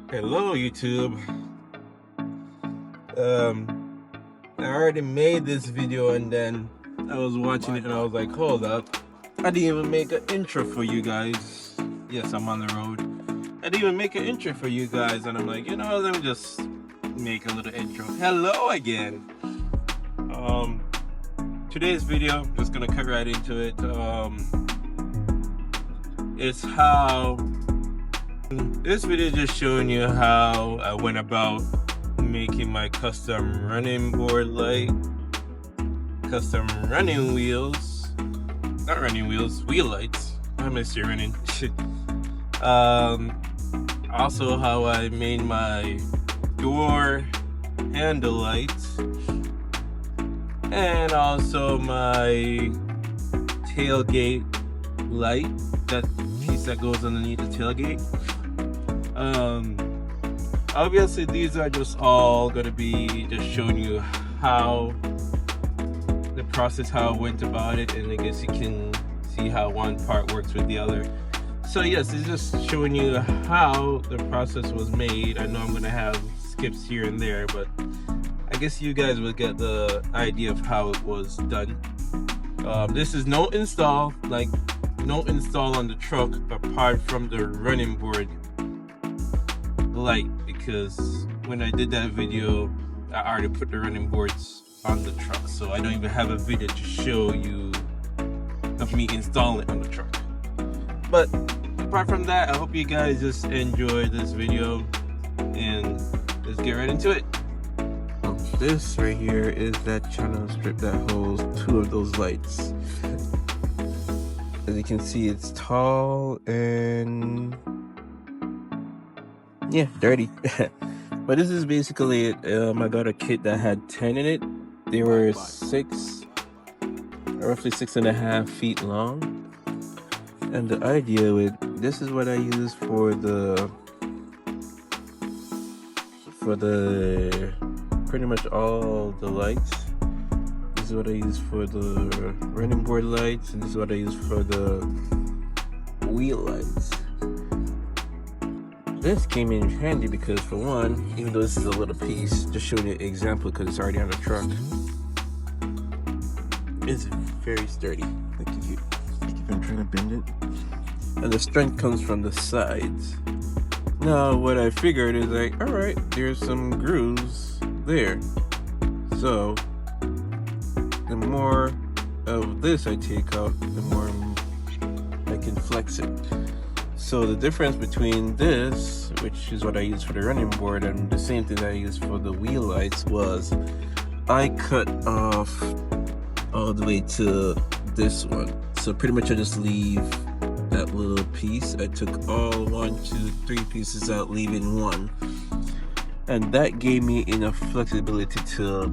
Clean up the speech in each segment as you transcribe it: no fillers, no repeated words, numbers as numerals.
Hello YouTube. I already made this video and then I was watching it and I was like, hold up, I didn't even make an intro for you guys. Yes, I'm on the road. I didn't even make an intro for you guys, and I'm like, let me just make a little intro. Hello again. Today's video, I'm just gonna cut right into it. It's how this video is just showing you how I went about making my custom running board light, custom running wheels, not running wheels, wheel lights. I miss your running. Also how I made my door handle lights, and also my tailgate light, that piece that goes underneath the tailgate. Obviously these are just all gonna be just showing you how the process, how I went about it, and I guess you can see how one part works with the other. So yes, it's just showing you how the process was made. I know I'm gonna have skips here and there, but I guess you guys will get the idea of how it was done. This is no install on the truck apart from the running board light, because when I did that video I already put the running boards on the truck, so I don't even have a video to show you of me installing it on the truck. But apart from that, I hope you guys just enjoy this video, and let's get right into it. This right here is that channel strip that holds two of those lights. As you can see, it's tall and yeah, dirty. But this is basically it. I got a kit that had 10 in it. They were roughly 6.5 feet long. And the idea with this is what I use for the pretty much all the lights. This is what I use for the running board lights, and this is what I use for the wheel lights. This came in handy because, for one, even though this is a little piece, just showing you an example because it's already on the truck, it's very sturdy. Like if I'm trying to bend it, and the strength comes from the sides. Now what I figured is like, all right, there's some grooves there, so the more of this I take out, the more I can flex it. So the difference between this, which is what I use for the running board, and the same thing that I use for the wheel lights, was I cut off all the way to this one. So pretty much I just leave that little piece. I took all 1, 2, 3 pieces out, leaving one. And that gave me enough flexibility to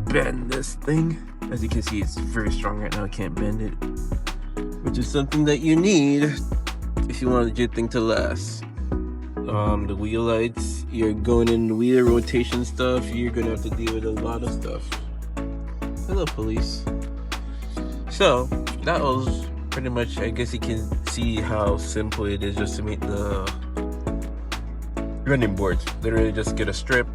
bend this thing. As you can see, it's very strong right now. I can't bend it, which is something that you need if you want your thing to last. The wheel lights, you're going in the wheel rotation stuff, you're gonna have to deal with a lot of stuff. Hello, police. So that was pretty much, I guess you can see how simple it is just to make the running boards. Literally just get a strip,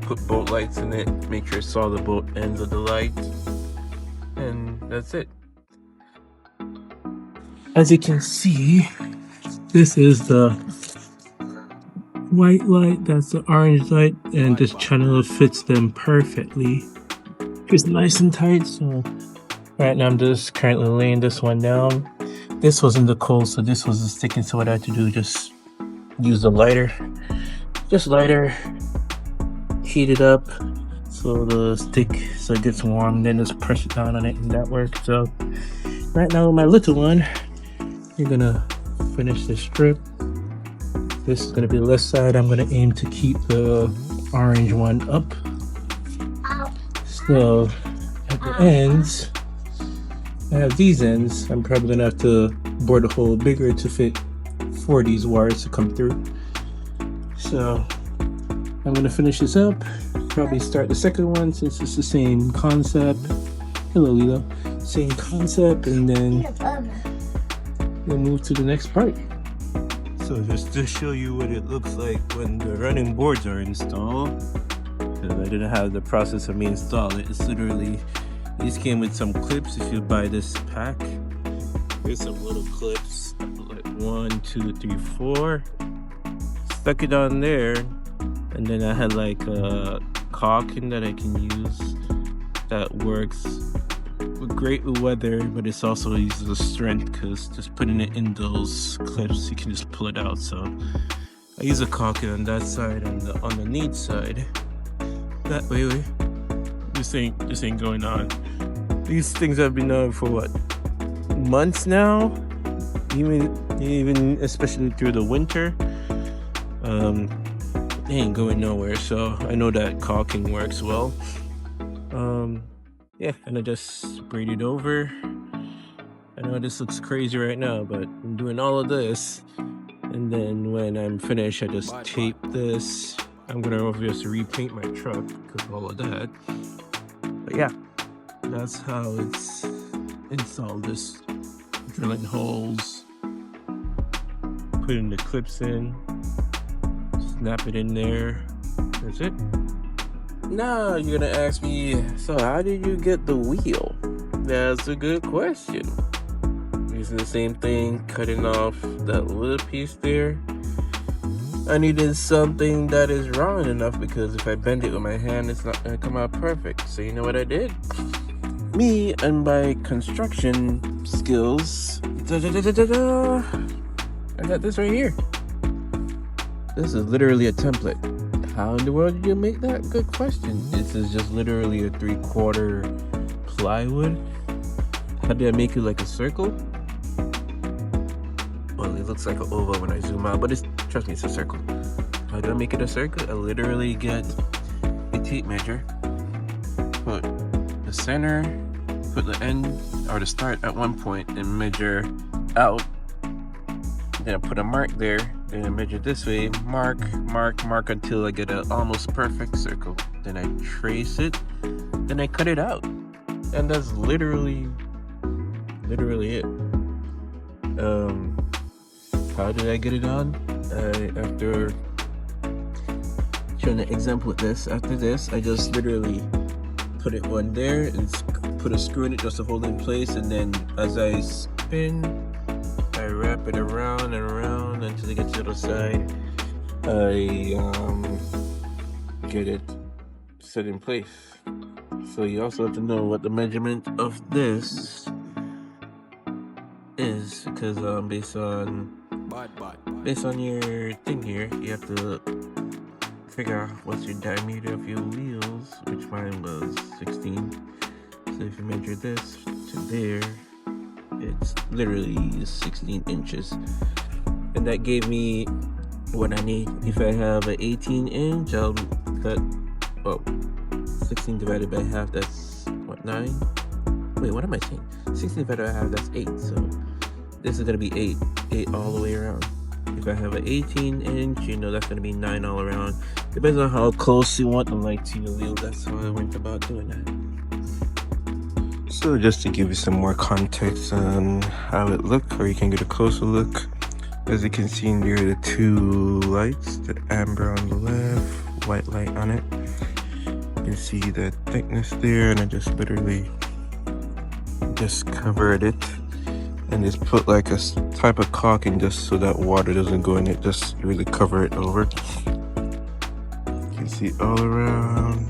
put both lights in it, make sure it's all the both ends of the light, and that's it. As you can see, this is the white light, that's the orange light, and this channel fits them perfectly. It's nice and tight. So right now I'm just currently laying this one down. This was in the cold, so this was the sticking, so what I had to do, just use the lighter. Just lighter, heat it up so the stick, so it gets warm, then just press it down on it, and that works. So right now with my little one, you're gonna finish this strip. This is gonna be the left side. I'm gonna aim to keep the orange one up. So at the ends, I have these ends. I'm probably gonna have to bore the hole bigger to fit 4 of these wires to come through. So I'm gonna finish this up, probably start the second one since it's the same concept. Hello, Lilo. Same concept, and then we'll move to the next part. So So just to show you what it looks like when the running boards are installed, because I didn't have the process of me install it. It's literally, these came with some clips if you buy this pack. Here's some little clips, like 1, 2, 3, 4. Stuck it on there, and then I had like a caulking that I can use that works great with weather, but it's also uses the strength, because just putting it in those clips you can just pull it out. So I use a caulking on that side and the underneath side. That way, this ain't going on. These things have been on for what, months now, even especially through the winter. They ain't going nowhere, so I know that caulking works well. Yeah, and I just sprayed it over. I know this looks crazy right now, but I'm doing all of this, and then when I'm finished, I just tape this. I'm gonna obviously repaint my truck because of all of that. But yeah, that's how it's installed. Just drilling holes, putting the clips in, snap it in there. That's it. Now you're gonna ask me, so how did you get the wheel? That's a good question. Using the same thing, cutting off that little piece there. I needed something that is round enough, because if I bend it with my hand, it's not gonna come out perfect. So you know what I did? Me and my construction skills, I got this right here. This is literally a template. How in the world did you make that? Good question. This is just literally a 3/4 plywood. How did I make it like a circle? Well, it looks like an oval when I zoom out, but trust me, it's a circle. How did I make it a circle? I literally get a tape measure, put the center, put the end or the start at one point, and measure out. Then I put a mark there. Then I measure this way, mark until I get an almost perfect circle. Then I trace it, then I cut it out. And that's literally it. How did I get it on? After showing an example with this, after this, I just literally put it one there and put a screw in it just to hold it in place. And then as I spin, I wrap it around and around until it gets to the other side. I get it set in place. So you also have to know what the measurement of this is, because based on your thing here, you have to figure out what's your diameter of your wheels, which mine was 16. So if you measure this to there, it's literally 16 inches, and that gave me what I need. If I have an 18 inch, I'll cut 16 divided by half, that's what, 9? Wait, what am I saying? 16 divided by half, that's 8. So this is gonna be 8 all the way around. If I have an 18 inch, you know that's gonna be 9 all around. Depends on how close you want the light to your wheel. That's how I went about doing that. So just to give you some more context on how it looked, or you can get a closer look. As you can see in there, the 2 lights, the amber on the left, white light on it. You can see the thickness there, and I just literally just covered it and just put like a type of caulking just so that water doesn't go in it. Just really cover it over. You can see all around.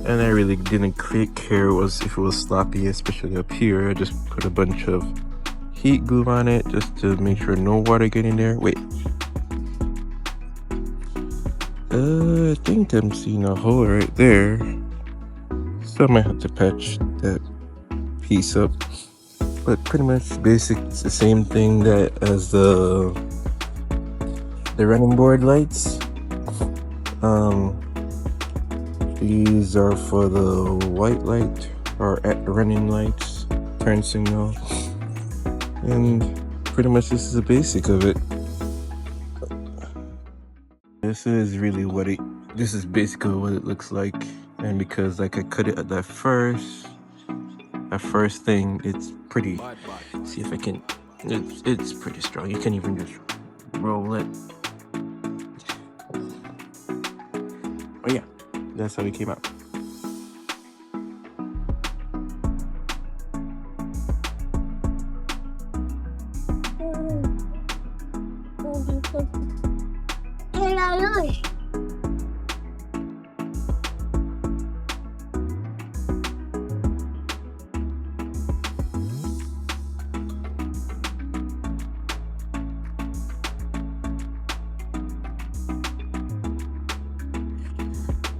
And I really didn't care if it was sloppy, especially up here. I just put a bunch of heat glue on it just to make sure no water get in there. Wait. I think I'm seeing a hole right there. So I might have to patch that piece up. But pretty much basic, it's the same thing that as the running board lights. These are for the white light or at running lights, turn signal, and pretty much this is the basic of it. This is basically what it looks like, and because like I cut it at that first thing, it's pretty. See if I can It's pretty strong. You can't even just roll it. Oh yeah, that's how it came out.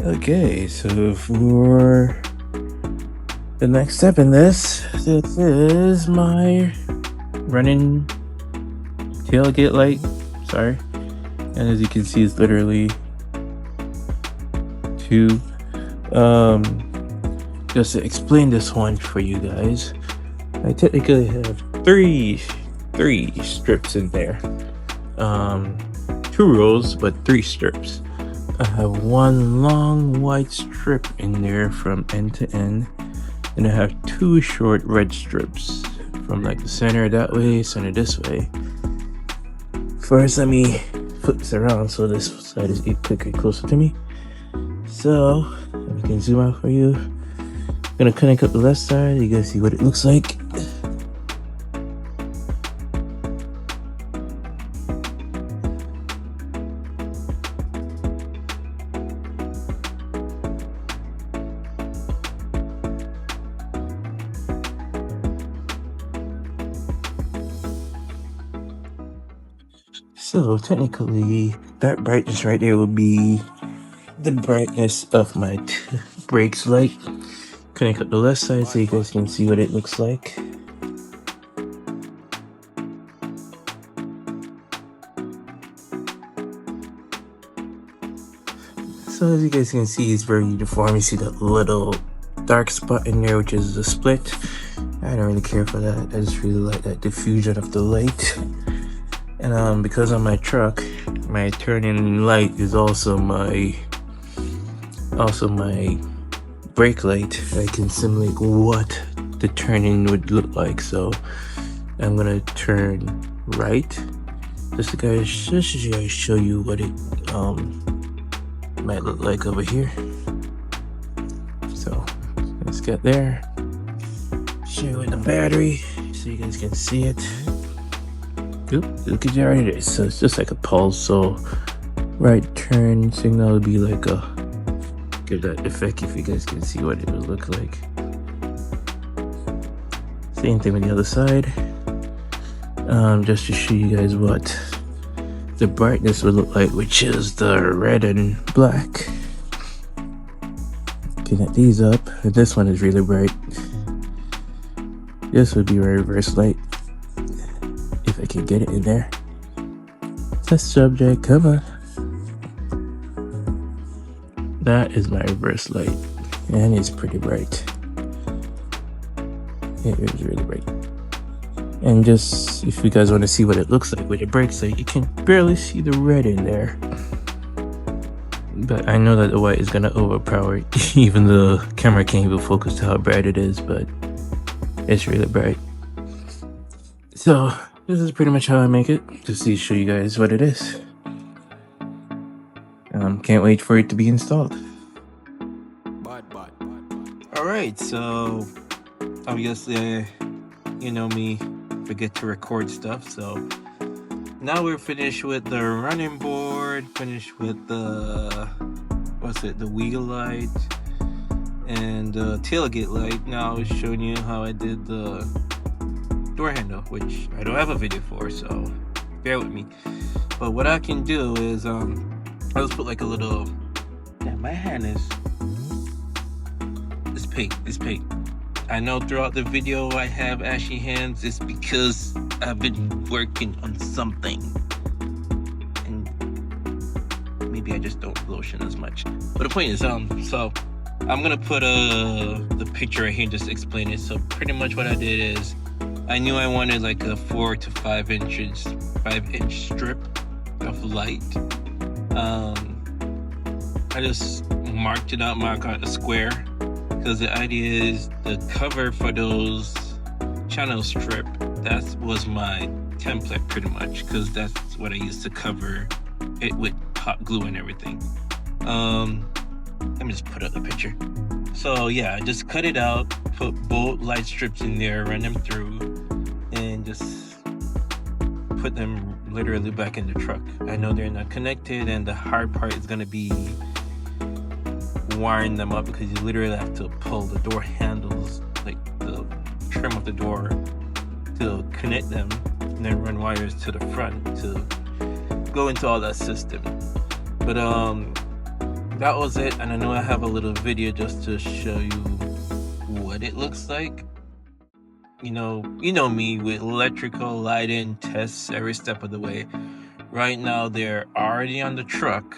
Okay, so for the next step in this is my running tailgate light. Sorry, and as you can see, it's literally two. Just to explain this one for you guys, I technically have three strips in there. 2 rows, but 3 strips. I have one long white strip in there from end to end, and I have 2 short red strips from like the center that way, center this way. First, let me flip this around so this side is quicker, closer to me. So, if I can zoom out for you, I'm gonna connect up the left side. You guys see what it looks like. So technically, that brightness right there will be the brightness of my brakes light. Connect up the left side so you guys can see what it looks like. So as you guys can see, it's very uniform. You see that little dark spot in there, which is the split. I don't really care for that. I just really like that diffusion of the light. And because on my truck, my turning light is also my brake light. I can simulate what the turning would look like. So I'm gonna turn right just to show you what it might look like over here. So let's get there. Show you with the battery so you guys can see it. Oop, look at there it is. So it's just like a pulse. So right turn signal would be like a, give that effect if you guys can see what it would look like. Same thing with the other side. Just to show you guys what the brightness would look like, which is the red and black. Connect these up, and this one is really bright. This would be my reverse light. If I can get it in there. Test subject, come on. That is my reverse light, and it's pretty bright. It is really bright. And just, if you guys want to see what it looks like with your brakes light, you can barely see the red in there. But I know that the white is gonna overpower it. Even the camera can't even focus to how bright it is, but it's really bright. So this is pretty much how I make it, just to show you guys what it is. Can't wait for it to be installed. Alright, so obviously, you know me, forget to record stuff, so now we're finished with the running board, finished with the, the wheel light and the tailgate light. Now I was showing you how I did the door handle, which I don't have a video for, so bear with me. But what I can do is I'll just put like a little, my hand is paint. I know throughout the video I have ashy hands. It's because I've been working on something, and maybe I just don't lotion as much. But the point is, so I'm gonna put the picture right here and just explain it. So pretty much what I did is, I knew I wanted like a 4 to 5 inch strip of light. I just marked it out, marked out a square, because the idea is the cover for those channel strip that was my template pretty much, because that's what I used to cover it with hot glue and everything. Let me just put up the picture. So yeah, I just cut it out, put both light strips in there, run them through, and just put them literally back in the truck. I know they're not connected, and the hard part is gonna be wiring them up, because you literally have to pull the door handles, like the trim of the door, to connect them, and then run wires to the front to go into all that system. But that was it, and I know I have a little video just to show you what it looks like. You know me with electrical lighting tests every step of the way. Right now they're already on the truck.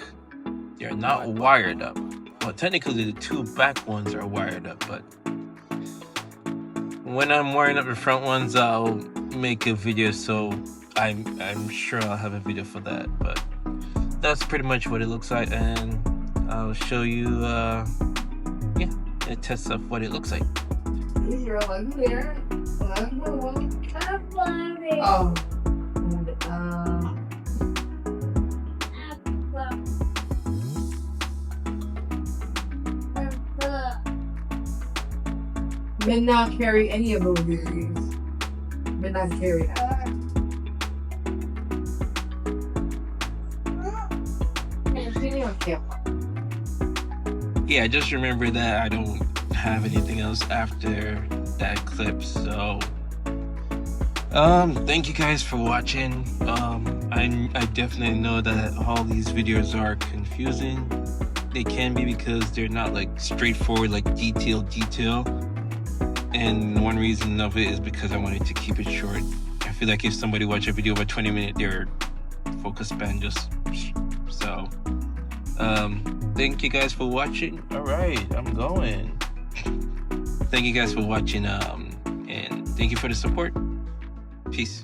They're not wired up. Well, technically the two back ones are wired up, but when I'm wiring up the front ones, I'll make a video, so I'm sure I'll have a video for that. But that's pretty much what it looks like, and I'll show you a test of what it looks like. Oh. May not carry any of those degrees. May not carry that. Yeah, just remember that I don't have anything else after that clip, so thank you guys for watching. I definitely know that all these videos are confusing. They can be, because they're not like straightforward, like detail, and one reason of it is because I wanted to keep it short. I feel like if somebody watch a video of a 20-minute, their focus span just so thank you guys for watching. All right, I'm going. Thank you guys for watching, and thank you for the support. Peace.